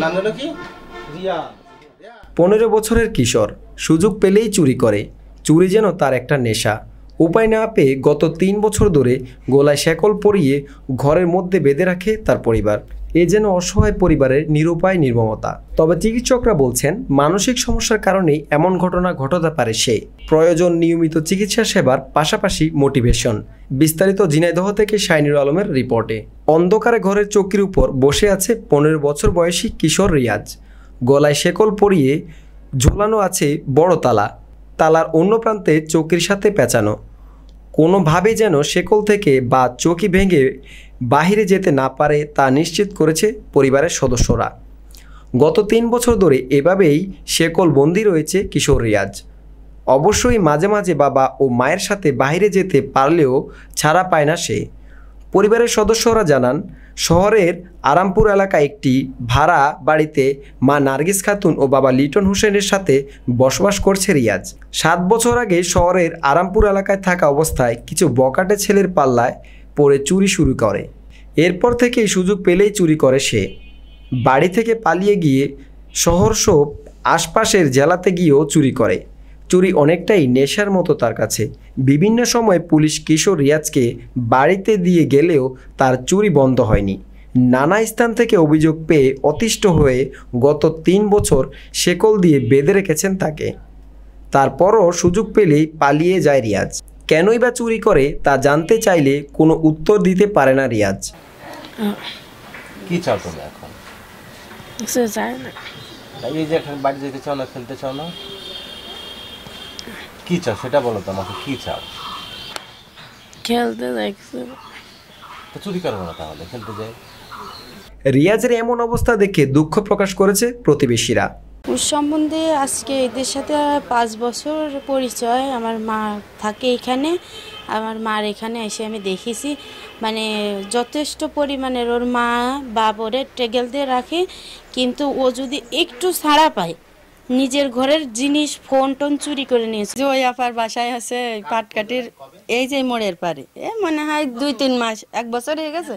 নাম হলো কি? রিয়া। 15 বছরের কিশোর সুযোগ পেলেই চুরি করে। চুরি যেন তার একটা নেশা। উপায় না পেয়ে গত 3 বছর ধরে গলায় শেকল পরিয়ে ঘরের মধ্যে বেঁধে রাখে তার পরিবার। এ যেন অসহায় পরিবারের নিরুপায় নির্মমতা। তবে চিকিৎসকরা বলছেন মানসিক সমস্যার কারণেই এমন ঘটনা ঘটাতে পারে সে। প্রয়োজন নিয়মিত চিকিৎসা সেবার পাশাপাশি মোটিভেশন। বিস্তারিত ঝিনাইদহ থেকে শাইনুর আলমের রিপোর্টে। অন্ধকারে ঘরের চৌকির উপর বসে আছে 15 বছর বয়সী কিশোর রিয়াজ। গলায় শেকল পরিয়ে ঝোলানো আছে বড় তালা। তালার অন্য প্রান্তে চৌকির সাথে পেঁচানো। কোনোভাবে যেন শেকল থেকে বা চৌকি ভেঙে বাহিরে যেতে না পারে তা নিশ্চিত করেছে পরিবারের সদস্যরা। গত 3 বছর ধরে এভাবেই শেকল বন্দি রয়েছে কিশোর রিয়াজ। অবশ্যই মাঝে মাঝে বাবা ও মায়ের সাথে বাইরে যেতে পারলেও ছাড়া পায় না সে। পরিবারের সদস্যরা জানান, শহরের আরামপুর এলাকায় একটি ভাড়া বাড়িতে মা নার্গিস খাতুন ও বাবা লিটন হোসেনের সাথে বসবাস করছে রিয়াজ। 7 বছর আগে শহরের আরামপুর এলাকায় থাকা অবস্থায় কিছু বকাটে ছেলের পাল্লায় পড়ে চুরি শুরু করে। এরপর থেকেই সুযোগ পেলেই চুরি করে সে। বাড়ি থেকে পালিয়ে গিয়ে শহরসহ আশপাশের জেলাতে গিয়েও চুরি করে। চুরি অনেকটাই নেশার মতো তার কাছে। বিভিন্ন সময় পুলিশ কিশোর রিয়াজকে বাড়িতে দিয়ে গেলেও তার চুরি বন্ধ হয়নি। নানা স্থান থেকে অভিযোগ পেয়ে অতিষ্ঠ হয়ে গত 3 বছর শেকল দিয়ে বেঁধে রেখেছেন তাকে। তারপরও সুযোগ পেলেই পালিয়ে যায় রিয়াজ। কেনই বা চুরি করে তা জানতে চাইলে কোনো উত্তর দিতে পারে না রিয়াজ। কি চাও তুমি এখন? কিছু চাই না। এই যে এখন বাড়ি যেতে চাও না, খেলতে চাও না, কি চাও সেটা বলো তো আমাকে। কি চাও? খেলতে যাইছি। তো চুরি করবো না, তাহলে খেলতে যাই। রিয়াজের এমন অবস্থা দেখে দুঃখ প্রকাশ করেছে প্রতিবেশীরা। ওর সম্বন্ধে আজকে এদের সাথে 5 বছর পরিচয়। আমার মা থাকে এখানে, আমার মার এখানে এসে আমি দেখেছি মানে যথেষ্ট পরিমাণের ওর মা বাবরে টেগেল দিয়ে রাখে, কিন্তু ও যদি একটু ছাড়া পায় নিজের ঘরের জিনিস ফোন টোন চুরি করে নিয়েছে। যে ওই আপার বাসায় আছে পাটকাঠির এই যে মোড়ের পারে, মনে হয় 2-3 মাস, 1 বছর হয়ে গেছে।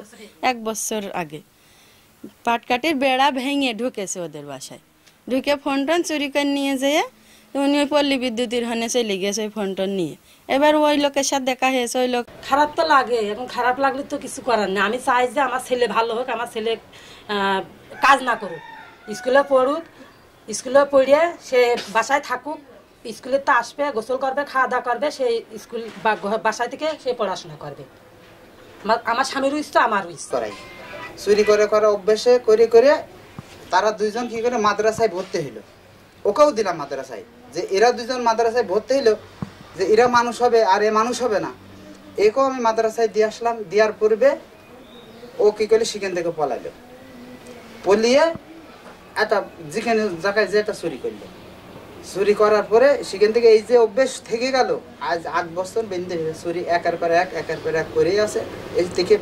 1 বছর আগে পাটকাঠির বেড়া ভেঙে ঢুকেছে ওদের বাসায়, ঢুকে ফোন টোন চুরি করে নিয়ে যেয়ে উনি ওই পল্লী বিদ্যুতের হনে চলে গেছে ওই ফোন টোন নিয়ে। এবার ওই লোকের সাথে দেখা হয়েছে, ওই লোক খারাপ তো লাগে। এখন খারাপ লাগলে তো কিছু করার নেই। আমি চাই যে আমার ছেলে ভালো হোক, আমার ছেলে কাজ না করুক, স্কুলে পড়ুক, স্কুলে পড়িয়ে সে বাসায় থাকুক। স্কুলে তো আসবে, গোসল করবে, খাওয়া দাওয়া করবে, সেই স্কুল বা বাসায় থেকে সে পড়াশোনা করবে। আমার স্বামীরও ইচ্ছা, আমারও ইচ্ছা। চুরি করে করে অভ্যেসে করে করে তারা দুইজন কি করে মাদ্রাসায় ভর্তি হইলো। ওকেও দিলাম মাদ্রাসায়, যে এরা দুজন মাদ্রাসায় ভর্তি হইলো, যে এরা মানুষ হবে আর এ মানুষ হবে না। একেও আমি মাদ্রাসায় দিয়ে আসলাম। দেওয়ার পূর্বে ও কি করলো, সেখান থেকে পলাইলো। পলিয়ে একটা যেখানে জায়গায় যে একটা চুরি করলো। চুরি করার পরে সেখান থেকে এই যে অভ্যেস থেকে গেল, আজ 8 বছর বেঁধে চুরি একের পর এক করেই আছে। এই থেকে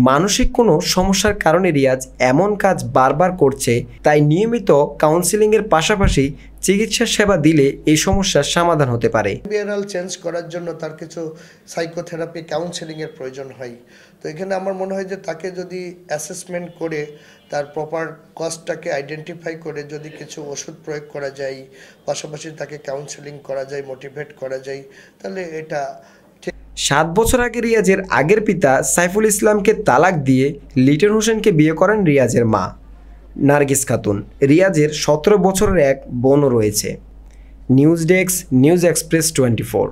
মানসিক কোনো সমস্যার কারণে রিয়াজ এমন কাজ বারবার করছে, তাই নিয়মিত কাউন্সিলিংয়ের পাশাপাশি চিকিৎসা সেবা দিলে এই সমস্যার সমাধান হতে পারে। বিহেভিয়ারাল চেঞ্জ করার জন্য তার কিছু সাইকোথেরাপি কাউন্সেলিংয়ের প্রয়োজন হয়। তো এখানে আমার মনে হয় যে তাকে যদি অ্যাসেসমেন্ট করে তার প্রপার কজটাকে আইডেন্টিফাই করে যদি কিছু ওষুধ প্রয়োগ করা যায়, পাশাপাশি তাকে কাউন্সেলিং করা যায়, মোটিভেট করা যায়, তাহলে এটা 7 বছর আগে রিয়াজের আগের পিতা সাইফুল ইসলামকে তালাক দিয়ে লিটন হোসেনকে বিয়ে করেন রিয়াজের মা নার্গিস খাতুন। রিয়াজের 17 বছরের এক বোনও রয়েছে। News desk, news express 24।